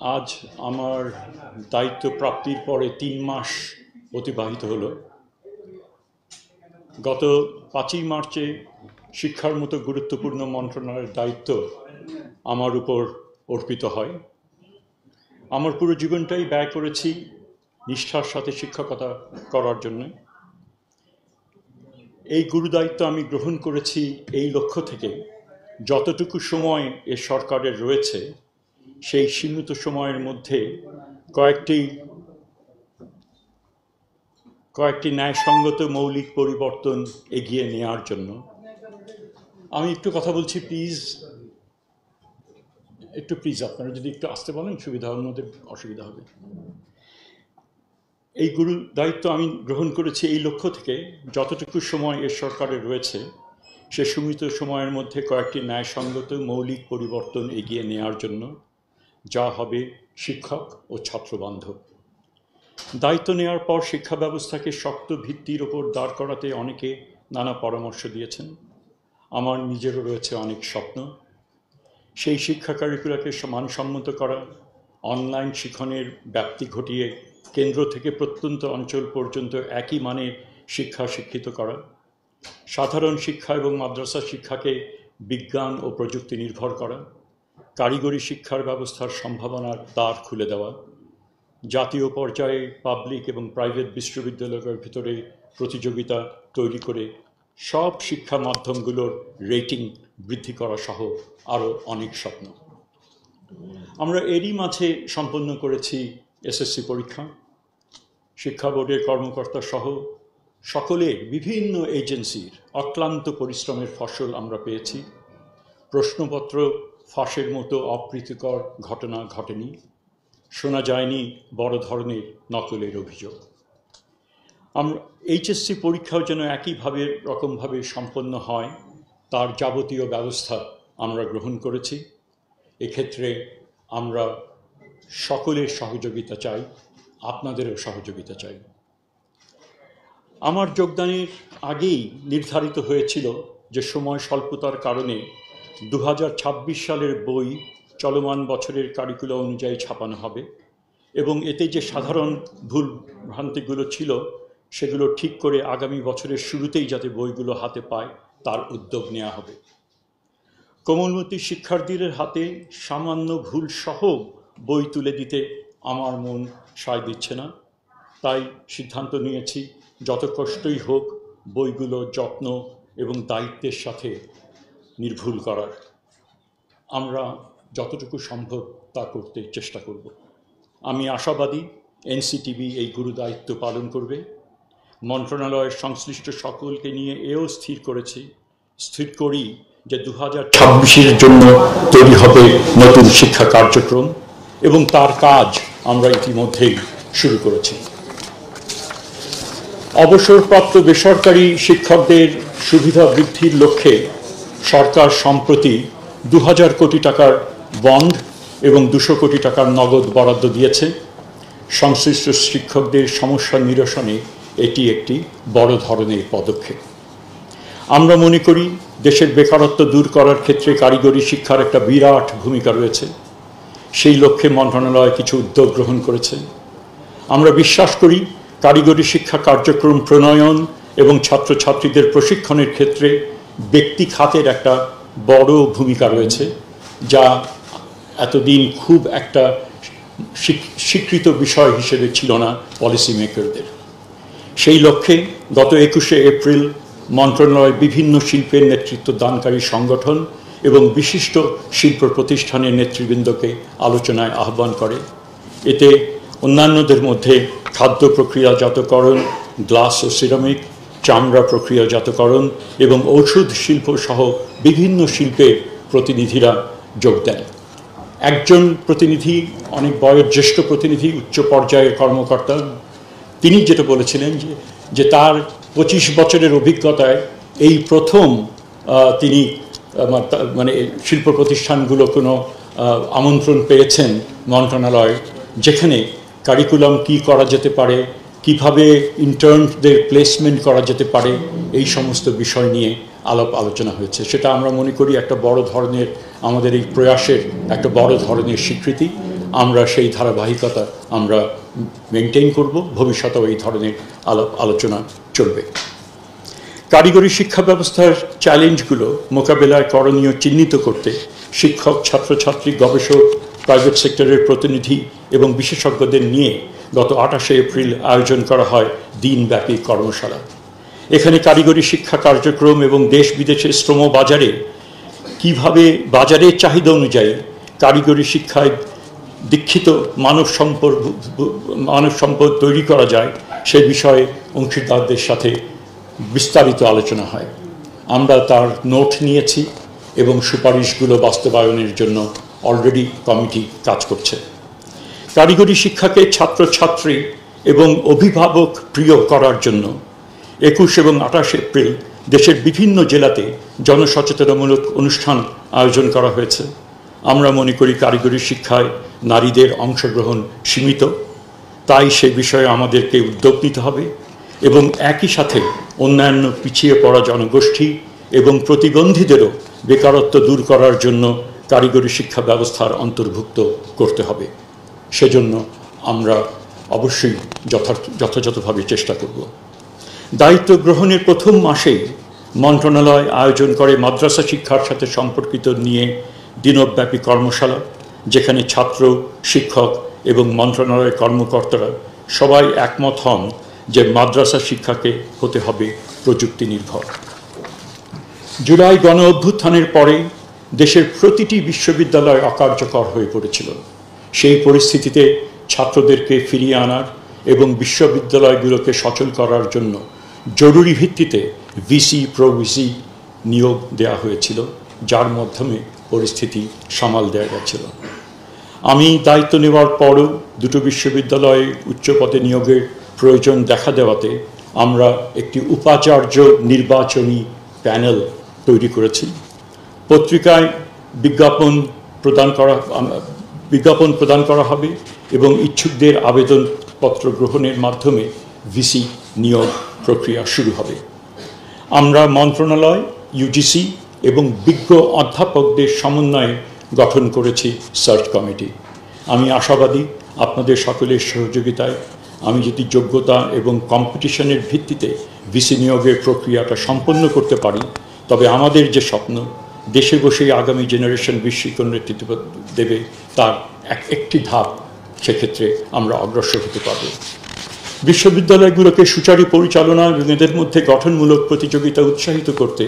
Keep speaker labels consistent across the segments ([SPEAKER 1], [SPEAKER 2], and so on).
[SPEAKER 1] আজ আমার দায়িত্ব প্রাপ্তির পরে ৩ মাস অতিবাহিত হলো। গত ৫ই মার্চে শিক্ষার মতো গুরুত্বপূর্ণ মন্ত্রণালয়ের দায়িত্ব আমার উপর অর্পিত হয়। আমার পুরো জীবনটাই ব্যয় করেছি নিষ্ঠার সাথে শিক্ষকতা করার জন্য। এই গুরুদায়িত্ব আমি গ্রহণ করেছি এই লক্ষ্য থেকে, যতটুকু সময় এ সরকারের রয়েছে সেই সীমিত সময়ের মধ্যে কয়েকটি ন্যায়সঙ্গত মৌলিক পরিবর্তন এগিয়ে নেওয়ার জন্য। আমি একটু কথা বলছি, প্লিজ আপনারা যদি একটু আসতে বলেন সুবিধা, অন্যদের অসুবিধা হবে। এই গুরু দায়িত্ব আমি গ্রহণ করেছি এই লক্ষ্য থেকে, যতটুকু সময় এ সরকারের রয়েছে সে সীমিত সময়ের মধ্যে কয়েকটি ন্যায়সঙ্গত মৌলিক পরিবর্তন এগিয়ে নেওয়ার জন্য, যা হবে শিক্ষক ও ছাত্রবান্ধব। দায়িত্ব নেওয়ার পর শিক্ষা ব্যবস্থাকে শক্ত ভিত্তির ওপর দাঁড় করাতে অনেকে নানা পরামর্শ দিয়েছেন। আমার নিজেরও রয়েছে অনেক স্বপ্ন। সেই শিক্ষা কারিকুলাকে মানসম্মত করা, অনলাইন শিক্ষণের ব্যাপ্তি ঘটিয়ে কেন্দ্র থেকে প্রত্যন্ত অঞ্চল পর্যন্ত একই মানের শিক্ষিত করা, সাধারণ শিক্ষা এবং মাদ্রাসা শিক্ষাকে বিজ্ঞান ও প্রযুক্তি নির্ভর করা, কারিগরি শিক্ষার ব্যবস্থার সম্ভাবনার দ্বার খুলে দেওয়া, জাতীয় পর্যায়ে পাবলিক এবং প্রাইভেট বিশ্ববিদ্যালয়ের ভিতরে প্রতিযোগিতা তৈরি করে সব শিক্ষা মাধ্যমগুলোর রেটিং বৃদ্ধি করা সহ আরও অনেক স্বপ্ন। আমরা এরই মাঝে সম্পন্ন করেছি এসএসসি পরীক্ষা। শিক্ষা বোর্ডের কর্মকর্তা সহ সকলের বিভিন্ন এজেন্সির অক্লান্ত পরিশ্রমের ফসল আমরা পেয়েছি। প্রশ্নপত্র ফাঁসের মতো অপ্রীতিকর ঘটনা ঘটেনি, শোনা যায়নি বড় ধরনের নকলের অভিযোগ। আমরা এইচএসসি পরীক্ষাও যেন একইভাবে রকমভাবে সম্পন্ন হয় তার যাবতীয় ব্যবস্থা আমরা গ্রহণ করেছি। এক্ষেত্রে আমরা সকলের সহযোগিতা চাই, আপনাদেরও সহযোগিতা চাই। আমার যোগদানের আগেই নির্ধারিত হয়েছিল যে সময় স্বল্পতার কারণে 2026 সালের বই চলমান বছরের কারিকুলাম অনুযায়ী ছাপানো হবে এবং এতে যে সাধারণ ভুল ভ্রান্তিগুলো ছিল সেগুলো ঠিক করে আগামী বছরের শুরুতেই যাতে বইগুলো হাতে পায় তার উদ্যোগ নেওয়া হবে। কোমলমতি শিক্ষার্থীদের হাতে সামান্য ভুল সহ বই তুলে দিতে আমার মন সায় দিচ্ছে না, তাই সিদ্ধান্ত নিয়েছি যত কষ্টই হোক বইগুলো যত্ন এবং দায়িত্বের সাথে নির্ভুল করার। আমরা যতটুকু সম্ভব তা করতে চেষ্টা করব। আমি আশাবাদী এনসিটিবি এই গুরুদায়িত্ব পালন করবে। মন্ত্রণালয়ের সংশ্লিষ্ট সকলকে নিয়ে এও স্থির করি যে 2026-এর জন্য তৈরি হবে নতুন শিক্ষা কার্যক্রম এবং তার কাজ আমরা ইতিমধ্যেই শুরু করেছি। অবসরপ্রাপ্ত বেসরকারি শিক্ষকদের সুবিধা বৃদ্ধির লক্ষ্যে সরকার সম্প্রতি 2000 কোটি টাকার বন্ড এবং 200 কোটি টাকার নগদ বরাদ্দ দিয়েছে। সংশ্লিষ্ট শিক্ষকদের সমস্যা নিরসনে এটি একটি বড় ধরনের পদক্ষেপ। আমরা মনে করি দেশের বেকারত্ব দূর করার ক্ষেত্রে কারিগরি শিক্ষার একটা বিরাট ভূমিকা রয়েছে। সেই লক্ষ্যে মন্ত্রণালয় কিছু উদ্যোগ গ্রহণ করেছে। আমরা বিশ্বাস করি কারিগরি শিক্ষা কার্যক্রম প্রণয়ন এবং ছাত্রছাত্রীদের প্রশিক্ষণের ক্ষেত্রে ব্যক্তি খাতের একটা বড় ভূমিকা রয়েছে, যা এতদিন খুব একটা স্বীকৃত বিষয় হিসেবে ছিল না পলিসি মেকারদের। সেই লক্ষ্যে গত 21শে এপ্রিল মন্ত্রণালয় বিভিন্ন শিল্পের নেতৃত্ব দানকারী সংগঠন এবং বিশিষ্ট শিল্প প্রতিষ্ঠানের নেতৃবৃন্দকে আলোচনায় আহ্বান করে। এতে অন্যান্যদের মধ্যে খাদ্য প্রক্রিয়াজাতকরণ, গ্লাস ও সিরামিক, চামড়া প্রক্রিয়াজাতকরণ এবং ঔষধ শিল্প সহ বিভিন্ন শিল্পের প্রতিনিধিরা যোগ দেন। একজন প্রতিনিধি, অনেক বয়োজ্যেষ্ঠ প্রতিনিধি, উচ্চ পর্যায়ের কর্মকর্তা, তিনি যেটা বলেছিলেন যে তার 25 বছরের অভিজ্ঞতায় এই প্রথম তিনি মানে শিল্প প্রতিষ্ঠানগুলো কোনো আমন্ত্রণ পেয়েছেন মন্ত্রণালয়, যেখানে কারিকুলাম কি করা যেতে পারে, কিভাবে ইন্টার্নদের প্লেসমেন্ট করা যেতে পারে, এই সমস্ত বিষয় নিয়ে আলোচনা হয়েছে। সেটা আমরা মনে করি একটা বড় ধরনের, আমাদের এই প্রয়াসের একটা বড় ধরনের স্বীকৃতি। আমরা সেই ধারাবাহিকতা আমরা মেনটেন করব, ভবিষ্যতেও এই ধরনের আলোচনা চলবে। কারিগরি শিক্ষা ব্যবস্থার চ্যালেঞ্জগুলো মোকাবেলায় করণীয় চিহ্নিত করতে শিক্ষক, ছাত্রছাত্রী, গবেষক, প্রাইভেট সেক্টরের প্রতিনিধি এবং বিশেষজ্ঞদের নিয়ে গত 28 এপ্রিল আয়োজন করা হয় দিনব্যাপী কর্মশালা। এখানে কারিগরি শিক্ষা কার্যক্রম এবং দেশ বিদেশের শ্রম বাজারে কিভাবে বাজারের চাহিদা অনুযায়ী কারিগরি শিক্ষায় দীক্ষিত মানব সম্পদ তৈরি করা যায় সে বিষয়ে অংশীদারদের সাথে বিস্তারিত আলোচনা হয়। আমরা তার নোট নিয়েছি এবং সুপারিশগুলো বাস্তবায়নের জন্য অলরেডি কমিটি কাজ করছে। কারিগরি শিক্ষাকে ছাত্রছাত্রী এবং অভিভাবক প্রিয় করার জন্য 21 এবং 28 এপ্রিল দেশের বিভিন্ন জেলাতে জনসচেতনামূলক অনুষ্ঠান আয়োজন করা হয়েছে। আমরা মনে করি কারিগরি শিক্ষায় নারীদের অংশগ্রহণ সীমিত, তাই সে বিষয়ে আমাদেরকে উদ্যোগ নিতে হবে এবং একই সাথে অন্যান্য পিছিয়ে পড়া জনগোষ্ঠী এবং প্রতিবন্ধীদেরও বেকারত্ব দূর করার জন্য কারিগরি শিক্ষা ব্যবস্থার অন্তর্ভুক্ত করতে হবে। সেজন্য আমরা অবশ্যই যথাযথভাবে চেষ্টা করব। দায়িত্ব গ্রহণের প্রথম মাসেই মন্ত্রণালয় আয়োজন করে মাদ্রাসা শিক্ষার সাথে সম্পর্কিত নিয়ে দিনব্যাপী কর্মশালা, যেখানে ছাত্র, শিক্ষক এবং মন্ত্রণালয়ের কর্মকর্তারা সবাই একমত হন যে মাদ্রাসা শিক্ষাকে হতে হবে প্রযুক্তি নির্ভর। জুলাই গণ অভ্যুত্থানের পরে দেশের প্রতিটি বিশ্ববিদ্যালয় অকার্যকর হয়ে পড়েছিল। সেই পরিস্থিতিতে ছাত্রদেরকে ফিরিয়ে আনার এবং বিশ্ববিদ্যালয়গুলোকে সচল করার জন্য জরুরি ভিত্তিতে ভিসি প্রো-ভিসি নিয়োগ দেওয়া হয়েছিল, যার মাধ্যমে পরিস্থিতি সামাল দেওয়া গেছিল। আমি দায়িত্ব নেওয়ার পরও দুটো বিশ্ববিদ্যালয়ে উচ্চ পদে নিয়োগের প্রয়োজন দেখা দেওয়াতে আমরা একটি উপাচার্য নির্বাচনী প্যানেল তৈরি করেছি। পত্রিকায় বিজ্ঞাপন প্রদান করা হবে এবং ইচ্ছুকদের আবেদনপত্র গ্রহণের মাধ্যমে ভিসি নিয়োগ প্রক্রিয়া শুরু হবে। আমরা মন্ত্রণালয়, ইউজিসি এবং বিজ্ঞ অধ্যাপকদের সমন্বয়ে গঠন করেছি সার্চ কমিটি। আমি আশাবাদী আপনাদের সকলের সহযোগিতায় আমি যদি যোগ্যতা এবং কম্পিটিশনের ভিত্তিতে ভিসি নিয়োগের প্রক্রিয়াটা সম্পন্ন করতে পারি, তবে আমাদের যে স্বপ্ন দেশে বসেই আগামী জেনারেশন বিশ্বকে নেতৃত্ব দেবে তার একটি ধাপ সেক্ষেত্রে আমরা অগ্রসর হতে পারব। বিশ্ববিদ্যালয়গুলোকে সুচারু পরিচালনা এবং এদের মধ্যে গঠনমূলক প্রতিযোগিতা উৎসাহিত করতে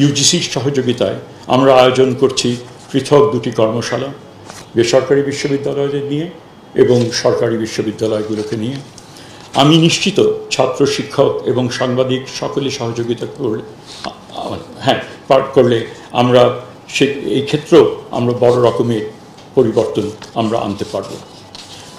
[SPEAKER 1] ইউজিসির সহযোগিতায় আমরা আয়োজন করছি পৃথক দুটি কর্মশালা, বেসরকারি বিশ্ববিদ্যালয়দের নিয়ে এবং সরকারি বিশ্ববিদ্যালয়গুলোকে নিয়ে। আমি নিশ্চিত ছাত্র, শিক্ষক এবং সাংবাদিক সকলে সহযোগিতা করলে আমরা এই ক্ষেত্রেও আমরা বড় রকমের পরিবর্তন আমরা আনতে পারব।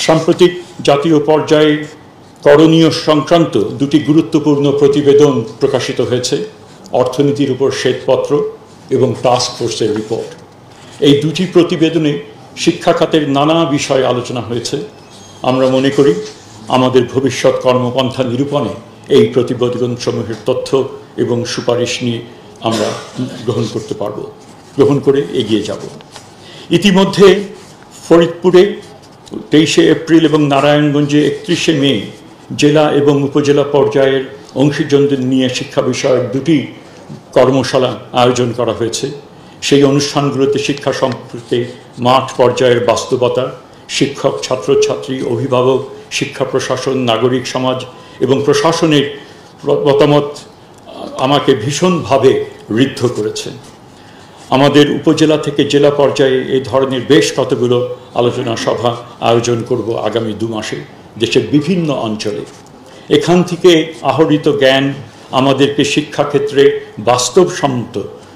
[SPEAKER 1] সাম্প্রতিক জাতীয় পর্যায়ে করণীয় সংক্রান্ত দুটি গুরুত্বপূর্ণ প্রতিবেদন প্রকাশিত হয়েছে, অর্থনীতির উপর শ্বেতপত্র এবং টাস্ক ফোর্সের রিপোর্ট। এই দুটি প্রতিবেদনে শিক্ষা খাতের নানা বিষয়ে আলোচনা হয়েছে। আমরা মনে করি আমাদের ভবিষ্যৎ কর্মপন্থা নিরূপণে এই প্রতিবেদনসমূহের তথ্য এবং সুপারিশ নিয়ে আমরা গ্রহণ করে এগিয়ে যাব। ইতিমধ্যে ফরিদপুরে 23 এপ্রিল এবং নারায়ণগঞ্জে 31 মে জেলা এবং উপজেলা পর্যায়ের অংশীজনদের নিয়ে শিক্ষা বিষয়ক দুটি কর্মশালা আয়োজন করা হয়েছে। সেই অনুষ্ঠানগুলোতে শিক্ষা সম্পর্কে মাঠ পর্যায়ের বাস্তবতা, শিক্ষক, ছাত্রছাত্রী, অভিভাবক, শিক্ষা প্রশাসন, নাগরিক সমাজ এবং প্রশাসনের মতামত আমাকে ভীষণভাবে ঋদ্ধ করেছে। আমাদের উপজেলা থেকে জেলা পর্যায়ে এই ধরনের বেশ কতগুলো আলোচনা সভা আয়োজন করব আগামী 2 মাসে দেশের বিভিন্ন অঞ্চলে। এখান থেকে আহরিত জ্ঞান আমাদেরকে শিক্ষাক্ষেত্রে বাস্তবসম্মত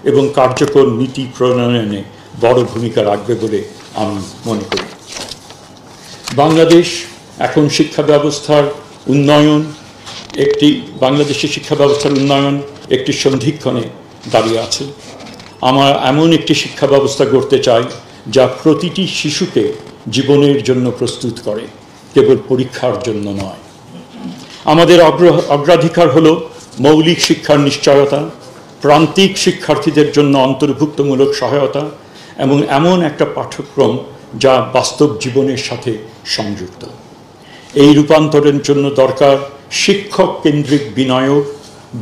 [SPEAKER 1] এবং কার্যকর নীতি প্রণয়নে বড় ভূমিকা রাখবে বলে আমি মনে করি। বাংলাদেশের শিক্ষা ব্যবস্থার উন্নয়ন একটি সন্ধিক্ষণে দাঁড়িয়ে আছে। আমরা এমন একটি শিক্ষা ব্যবস্থা গড়তে চাই যা প্রতিটি শিশুকে জীবনের জন্য প্রস্তুত করে, কেবল পরীক্ষার জন্য নয়। আমাদের অগ্রাধিকার হলো মৌলিক শিক্ষার নিশ্চয়তা, প্রান্তিক শিক্ষার্থীদের জন্য অন্তর্ভুক্তমূলক সহায়তা এবং এমন একটা পাঠ্যক্রম যা বাস্তব জীবনের সাথে সংযুক্ত। এই রূপান্তরের জন্য দরকার শিক্ষক কেন্দ্রিক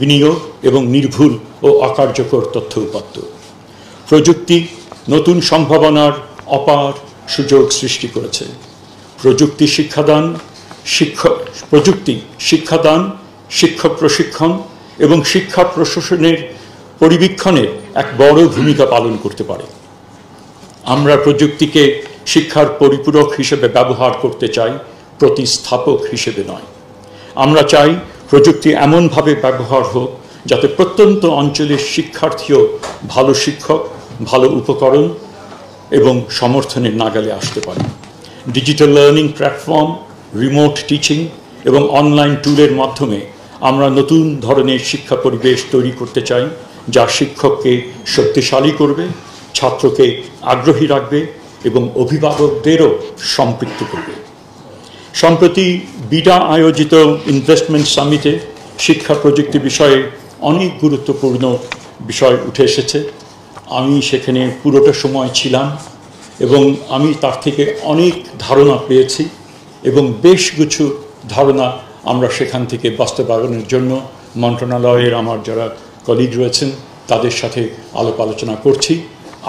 [SPEAKER 1] বিনিয়োগ এবং নির্ভুল ও অকার্যকর তথ্য উপাত্ত। প্রযুক্তি নতুন সম্ভাবনার অপার সুযোগ সৃষ্টি করেছে। প্রযুক্তি শিক্ষাদান, শিক্ষক প্রশিক্ষণ এবং শিক্ষা প্রশাসনের পরিবীক্ষণের এক বড় ভূমিকা পালন করতে পারে। আমরা প্রযুক্তিকে শিক্ষার পরিপূরক হিসেবে ব্যবহার করতে চাই, প্রতিস্থাপক হিসেবে নয়। আমরা চাই প্রযুক্তি এমনভাবে ব্যবহার হোক যাতে প্রত্যন্ত অঞ্চলের শিক্ষার্থীও ভালো শিক্ষক, ভালো উপকরণ এবং সমর্থনের নাগালে আসতে পারে। Digital learning platform, remote teaching এবং অনলাইন টুলের মাধ্যমে আমরা নতুন ধরনের শিক্ষা পরিবেশ তৈরি করতে চাই, যা শিক্ষককে শক্তিশালী করবে, ছাত্রকে আগ্রহী রাখবে এবং অভিভাবকদেরও সম্পৃক্ত করবে। সম্প্রতি বিডা আয়োজিত ইনভেস্টমেন্ট সামিটে শিক্ষা প্রযুক্তি বিষয়ে অনেক গুরুত্বপূর্ণ বিষয় উঠে এসেছে। আমি সেখানে পুরোটা সময় ছিলাম এবং আমি তার থেকে অনেক ধারণা পেয়েছি এবং বেশ কিছু ধারণা আমরা সেখান থেকে বাস্তবায়নের জন্য মন্ত্রণালয়ের আমার যারা কলিগ রয়েছেন তাদের সাথে আলাপ আলোচনা করছি।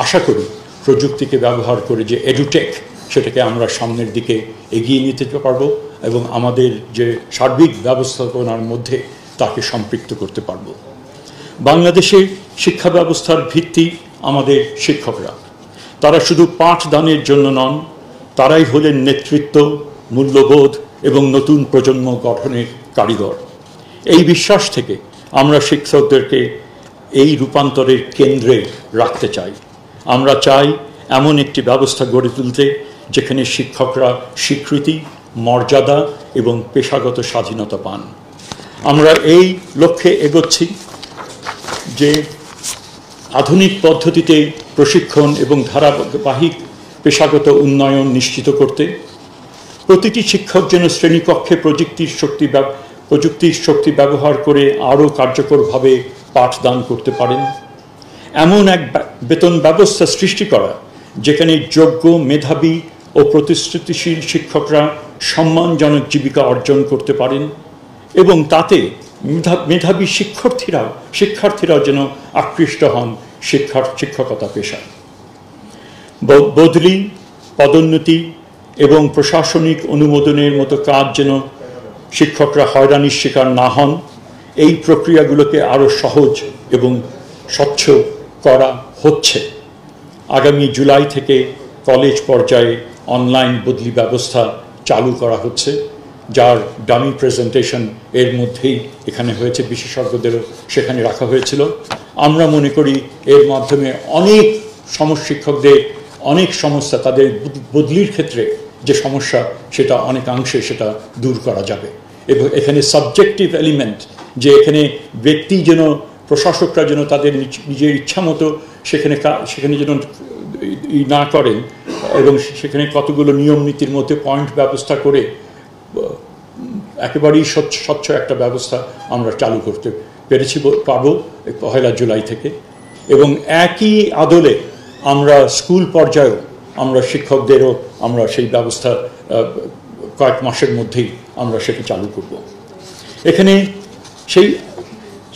[SPEAKER 1] আশা করি প্রযুক্তিকে ব্যবহার করে যে এডুটেক, সেটাকে আমরা সামনের দিকে এগিয়ে নিতে পারব এবং আমাদের যে সার্বিক ব্যবস্থাপনার মধ্যে তাকে সম্পৃক্ত করতে পারব। বাংলাদেশের শিক্ষা ব্যবস্থার ভিত্তি আমাদের শিক্ষকরা। তারা শুধু পাঠদানের জন্য নন, তারাই হলেন নেতৃত্ব, মূল্যবোধ এবং নতুন প্রজন্ম গঠনের কারিগর। এই বিশ্বাস থেকে আমরা শিক্ষকদেরকে এই রূপান্তরের কেন্দ্রে রাখতে চাই। আমরা চাই এমন একটি ব্যবস্থা গড়ে তুলতে যেখানে শিক্ষকরা স্বীকৃতি, মর্যাদা এবং পেশাগত স্বাধীনতা পান। আমরা এই লক্ষ্যে এগোচ্ছি যে আধুনিক পদ্ধতিতে প্রশিক্ষণ এবং ধারাবাহিক পেশাগত উন্নয়ন নিশ্চিত করতে প্রতিটি শিক্ষক যেন শ্রেণীকক্ষে প্রযুক্তির শক্তি ব্যবহার করে আরও কার্যকরভাবে পাঠদান করতে পারেন, এমন এক বেতন ব্যবস্থা সৃষ্টি করা যেখানে যোগ্য, মেধাবী ও প্রতিশ্রুতিশীল শিক্ষকরা সম্মানজনক জীবিকা অর্জন করতে পারেন এবং তাতে মেধাবী শিক্ষার্থীরাও যেন আকৃষ্ট হন শিক্ষকতা পেশায়। বদলি, পদোন্নতি এবং প্রশাসনিক অনুমোদনের মতো কাজ যেন শিক্ষকরা হয়রানির শিকার না হন, এই প্রক্রিয়াগুলোকে আরও সহজ এবং স্বচ্ছ করা হচ্ছে। আগামী জুলাই থেকে কলেজ পর্যায়ে অনলাইন বদলি ব্যবস্থা চালু করা হচ্ছে, যার ডামি প্রেজেন্টেশন এর মধ্যেই এখানে হয়েছে, বিশেষজ্ঞদেরও সেখানে রাখা হয়েছিল। আমরা মনে করি এর মাধ্যমে অনেক শিক্ষকদের অনেক সমস্যা, তাদের বদলির ক্ষেত্রে যে সমস্যা, সেটা অনেকাংশে সেটা দূর করা যাবে। এবং এখানে সাবজেক্টিভ এলিমেন্ট, যে এখানে ব্যক্তি যেন, প্রশাসকরা যেন তাদের নিজের ইচ্ছা মতো সেখানে যেন না করেন এবং সেখানে কতগুলো নিয়ম নীতির মধ্যে পয়েন্ট ব্যবস্থা করে একেবারেই স্বচ্ছ একটা ব্যবস্থা আমরা চালু করতে পারবো 1 জুলাই থেকে। এবং একই আদলে আমরা স্কুল পর্যায়েও আমরা শিক্ষকদেরও আমরা সেই ব্যবস্থা কয়েক মাসের মধ্যেই আমরা সেটা চালু করব। এখানে সেই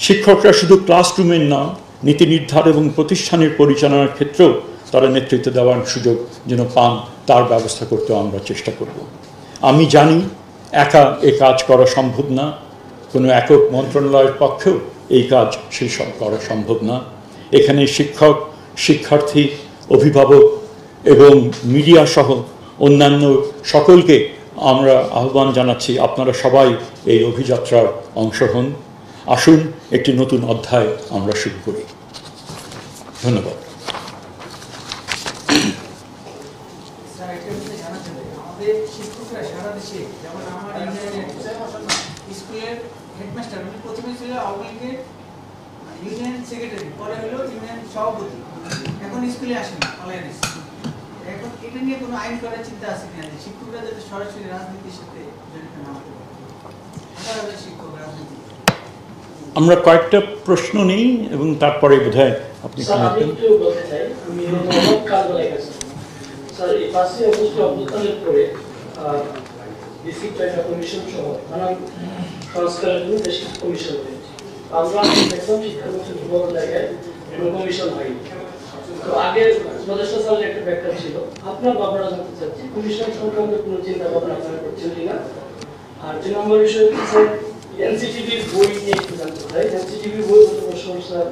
[SPEAKER 1] শিক্ষকরা শুধু ক্লাসরুমের না, নীতি নির্ধারণ এবং প্রতিষ্ঠানের পরিচালনার ক্ষেত্রেও তারা নেতৃত্ব দেওয়ার সুযোগ যেন পান, তার ব্যবস্থা করতেও আমরা চেষ্টা করব। আমি জানি একা এই কাজ করা সম্ভব না, কোনো একক মন্ত্রণালয়ের পক্ষেও এই কাজ সব করা সম্ভব না। এখানে শিক্ষক, শিক্ষার্থী, অভিভাবক এবং মিডিয়া সহ অন্যান্য সকলকে আমরা আহ্বান জানাচ্ছি, আপনারা সবাই এই অভিযাত্রার অংশ হন। আসুন একটি নতুন অধ্যায় আমরা শুরু করি। ধন্যবাদ। আমরা কয়েকটা প্রশ্ন নেই এবং তারপরে বোধহয় আপনি
[SPEAKER 2] বলতে চাই। আমি স্যার এই 5ই আগস্ট অভ্যুত্থানের পরে ডিসিপ্লিন কমিশন সহ নানান সংস্কারের জন্য বেশ কিছু কমিশন হয়েছে। আমরা দেখলাম শিক্ষামন্ত্রী বড় জায়গায় কোনো কমিশন হয়নি। তো আগে উপদেষ্টা স্যারের একটা ব্যাখ্যা ছিল, আপনার ভাবনা জানতে চাচ্ছি কমিশন সংক্রান্ত কোনো চিন্তা ভাবনা আপনারা করছেন কিনা। আর 2 নম্বর বিষয় হচ্ছে এনসিটিভির বই নিয়ে একটু জানতে চাই। এনসিটিভির বই গত বছর স্যার